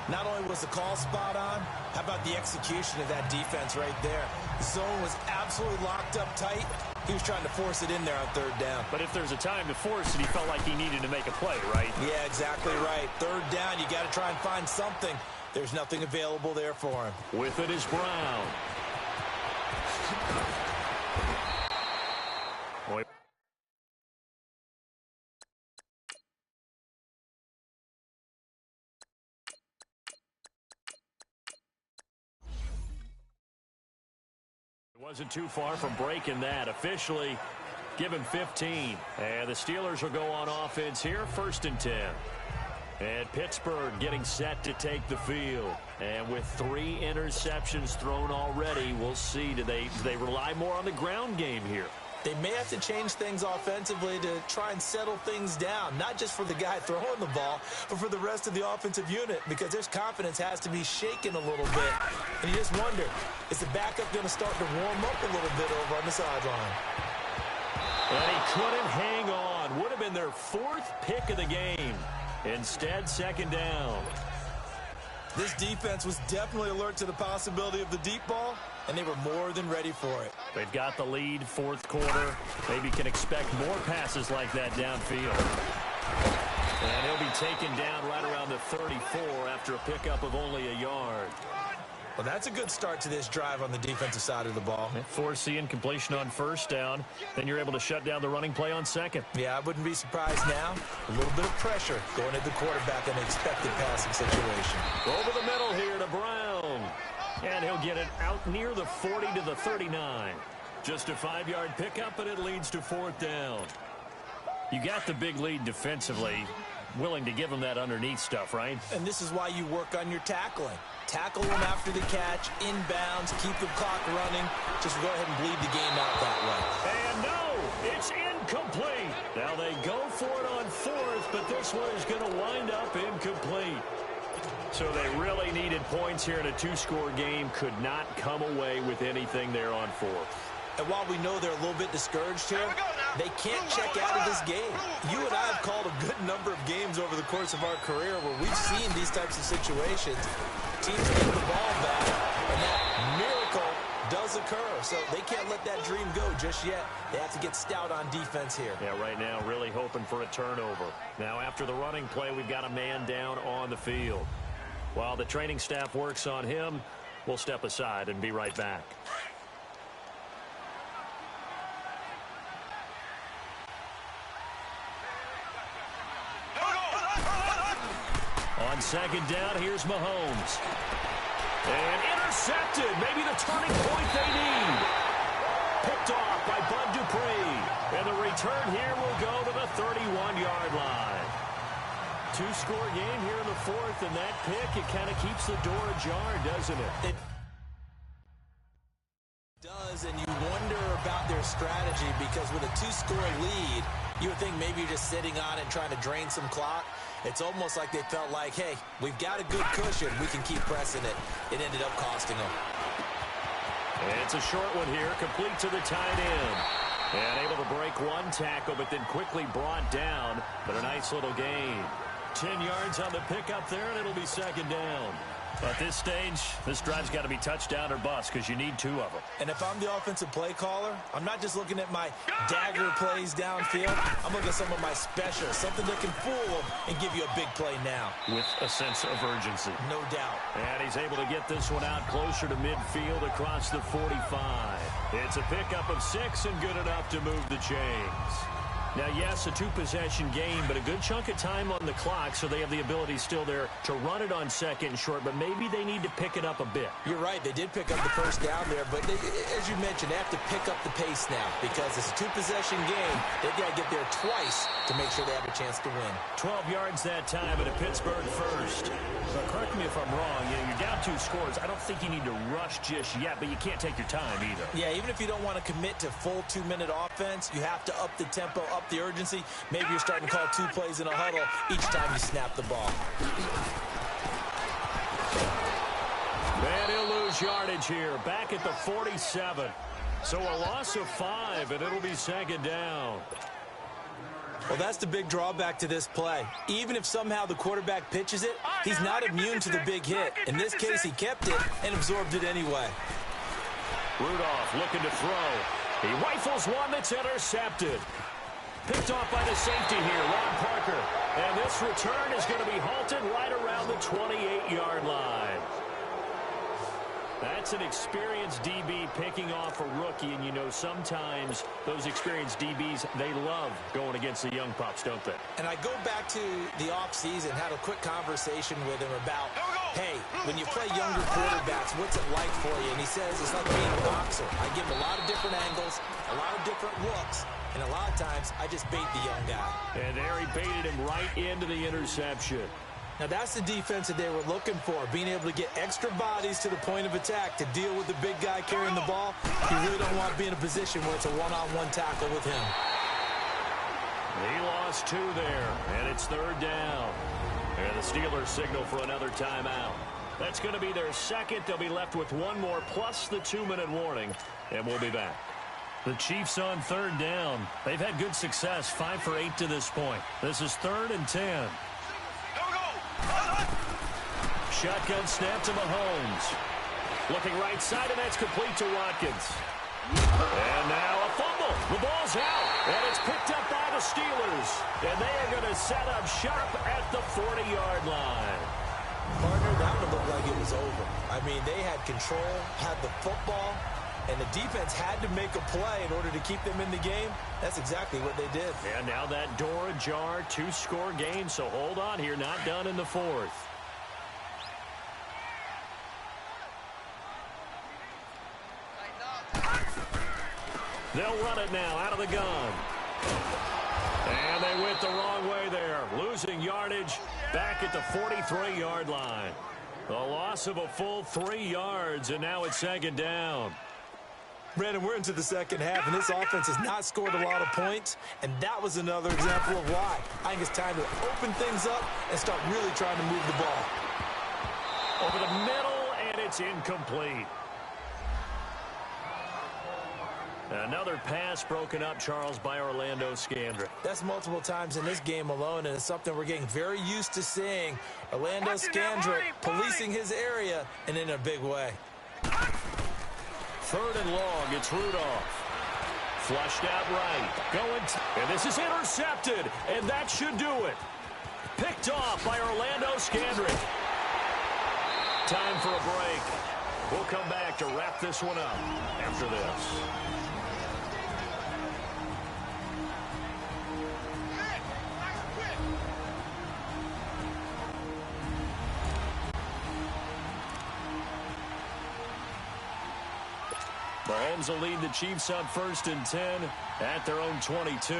Not only was the call spot on, how about the execution of that defense right there? The zone was absolutely locked up tight. He was trying to force it in there on 3rd down. But if there's a time to force it, he felt like he needed to make a play, right? Yeah, exactly right. 3rd down, you got to try and find something. There's nothing available there for him. With it is Brown. Boy. Wasn't too far from breaking that. Officially, give him 15. And the Steelers will go on offense here, 1st and 10. And Pittsburgh getting set to take the field. And with 3 interceptions thrown already, we'll see. Do they rely more on the ground game here? They may have to change things offensively to try and settle things down, not just for the guy throwing the ball, but for the rest of the offensive unit, because their confidence has to be shaken a little bit. And you just wonder, is the backup going to start to warm up a little bit over on the sideline? And he couldn't hang on. Would have been their 4th pick of the game. Instead, 2nd down. This defense was definitely alert to the possibility of the deep ball, and they were more than ready for it. They've got the lead, 4th quarter. Maybe can expect more passes like that downfield. And he'll be taken down right around the 34 after a pickup of only a yard. Well, that's a good start to this drive on the defensive side of the ball. Foreseeing completion on 1st down. Then you're able to shut down the running play on 2nd. Yeah, I wouldn't be surprised now. A little bit of pressure going at the quarterback in an expected passing situation. Over the middle here to Brown. And he'll get it out near the 40 to the 39. Just a 5-yard pickup, and it leads to 4th down. You got the big lead defensively. Willing to give him that underneath stuff, right? And this is why you work on your tackling. Tackle them after the catch, inbounds, keep the clock running. Just go ahead and bleed the game out that way. And no, it's incomplete. Now they go for it on 4th, but this one is going to wind up incomplete. So they really needed points here in a 2-score game. Could not come away with anything there on 4th. And while we know they're a little bit discouraged here, they can't check out of this game. You and I have called a good number of games over the course of our career where we've seen these types of situations. Teams get the ball back, and that miracle does occur. So they can't let that dream go just yet. They have to get stout on defense here. Yeah, right now really hoping for a turnover. Now after the running play, we've got a man down on the field. While the training staff works on him, we'll step aside and be right back. On 2nd down, here's Mahomes. And intercepted. Maybe the turning point they need. Picked off by Bud Dupree. And the return here will go to the 31-yard line. 2-score game here in the 4th, and that pick, it kind of keeps the door ajar, doesn't it? It does, and you wonder about their strategy because with a 2-score lead, you would think maybe you're just sitting on it trying to drain some clock. It's almost like they felt like, hey, we've got a good cushion. We can keep pressing it. It ended up costing them. And it's a short one here, complete to the tight end. And able to break one tackle, but then quickly brought down. But a nice little gain. 10 yards on the pickup there, and it'll be 2nd down. At this stage, this drive's got to be touchdown or bust because you need 2 of them. And if I'm the offensive play caller, I'm not just looking at my dagger plays downfield. I'm looking at some of my specials, something that can fool them and give you a big play now. With a sense of urgency. No doubt. And he's able to get this one out closer to midfield across the 45. It's a pickup of 6 and good enough to move the chains. Now, yes, a 2-possession game, but a good chunk of time on the clock, so they have the ability still there to run it on second and short, but maybe they need to pick it up a bit. You're right. They did pick up the first down there, but as you mentioned, they have to pick up the pace now because it's a 2-possession game. They've got to get there twice to make sure they have a chance to win. 12 yards that time and a Pittsburgh first. Now, correct me if I'm wrong. You're down 2 scores. I don't think you need to rush just yet, but you can't take your time either. Yeah, even if you don't want to commit to full 2-minute offense, you have to up the tempo, up the urgency. Maybe you're starting to call 2 plays in a huddle each time you snap the ball. And he'll lose yardage here, back at the 47. So a loss of 5, and it'll be second down. Well, that's the big drawback to this play. Even if somehow the quarterback pitches it, he's not immune to the big hit. In this case, he kept it and absorbed it anyway. Rudolph looking to throw. He rifles one that's intercepted. Picked off by the safety here, Ron Parker. And this return is going to be halted right around the 28-yard line. That's an experienced DB picking off a rookie, and you know sometimes those experienced DBs, they love going against the young pups, don't they? And I go back to the offseason, had a quick conversation with him about, hey, when you play younger quarterbacks, what's it like for you? And he says it's like being a boxer. I give him a lot of different angles, a lot of different looks, and a lot of times I just bait the young guy. And there he baited him right into the interception. Now, that's the defense that they were looking for, being able to get extra bodies to the point of attack to deal with the big guy carrying the ball. You really don't want to be in a position where it's a one-on-one tackle with him. He lost 2 there, and it's third down. And the Steelers signal for another timeout. That's going to be their second. They'll be left with 1 more plus the 2-minute warning, and we'll be back. The Chiefs on third down. They've had good success, 5 for 8 to this point. This is 3rd and 10. Shotgun snap to Mahomes. Looking right side, and that's complete to Watkins. And now a fumble. The ball's out, and it's picked up by the Steelers. And they are going to set up shop at the 40-yard line. Partner, that one looked like it was over. I mean, they had control, had the football, and the defense had to make a play in order to keep them in the game. That's exactly what they did. And now that door ajar, 2-score game, so hold on here, not done in the 4th. They'll run it now out of the gun. And they went the wrong way there, losing yardage back at the 43-yard line. The loss of a full 3 yards, and now it's second down. Brandon, we're into the second half, and this offense has not scored a lot of points, and that was another example of why. I think it's time to open things up and start really trying to move the ball. Over the middle, and it's incomplete. Another pass broken up, Charles, by Orlando Scandrick. That's multiple times in this game alone, and it's something we're getting very used to seeing. Orlando Scandrick policing his area, and in a big way. 3rd and long, it's Rudolph. Flushed out right. And this is intercepted, and that should do it. Picked off by Orlando Scandrick. Time for a break. We'll come back to wrap this one up after this. Mahomes will lead the Chiefs up 1st and 10 at their own 22.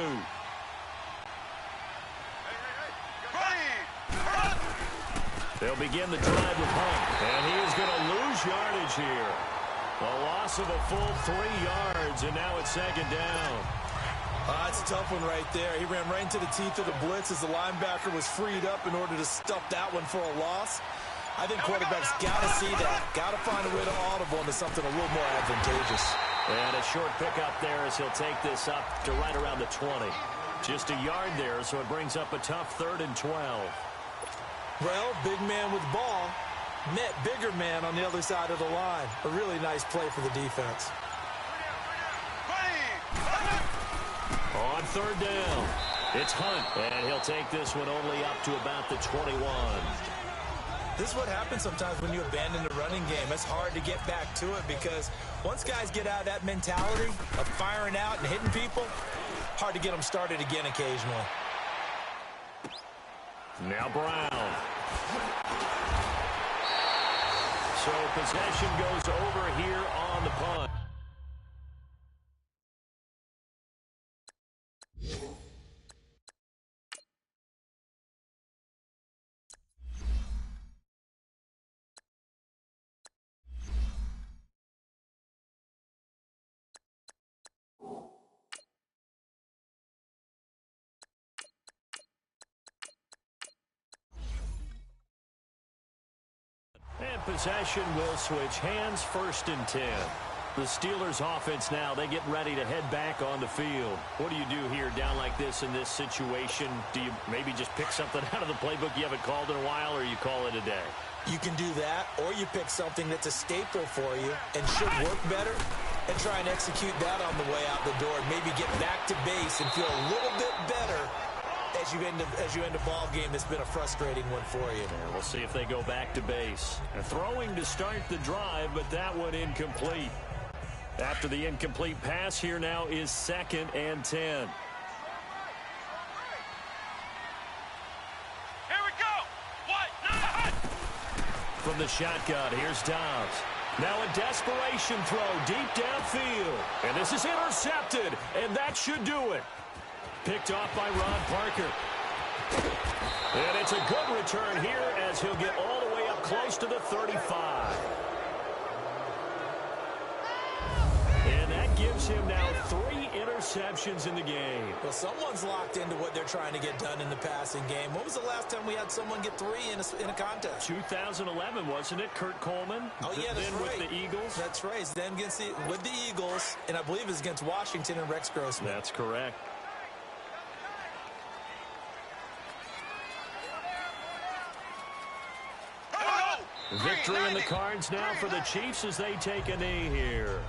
They'll begin the drive with Hunt, and he is going to lose yardage here. A loss of a full 3 yards, and now it's second down. That's a tough one right there. He ran right into the teeth of the blitz as the linebacker was freed up in order to stuff that one for a loss. I think quarterbacks got to see that. Got to find a way to audible into something a little more advantageous. And a short pickup there as he'll take this up to right around the 20. Just a yard there, so it brings up a tough 3rd and 12. Well, big man with ball. Met bigger man on the other side of the line. A really nice play for the defense. On third down, it's Hunt, and he'll take this one only up to about the 21. This is what happens sometimes when you abandon the running game. It's hard to get back to it because once guys get out of that mentality of firing out and hitting people, hard to get them started again occasionally. Now Brown. So possession goes over here on the punt. And possession will switch hands, 1st and 10. The Steelers offense now, they get ready to head back on the field. What do you do here down like this in this situation? Do you maybe just pick something out of the playbook you haven't called in a while, or you call it a day? You can do that, or you pick something that's a staple for you and should work better and try and execute that on the way out the door and maybe get back to base and feel a little bit better as you end a ball game that's been a frustrating one for you. Yeah, we'll see if they go back to base. And throwing to start the drive, but that one incomplete. After the incomplete pass, here now is 2nd and 10. Here we go. What? From the shotgun, here's Dobbs. Now a desperation throw deep downfield. And this is intercepted, and that should do it. Picked off by Ron Parker. And it's a good return here as he'll get all the way up close to the 35. And that gives him now 3 interceptions in the game. Well, someone's locked into what they're trying to get done in the passing game. When was the last time we had someone get 3 in a contest? 2011, wasn't it? Kurt Coleman? Oh, yeah, that's then right. with the Eagles? That's right. Then with the Eagles, and I believe it's against Washington and Rex Grossman. That's correct. Victory in the cards now for the Chiefs as they take a knee here.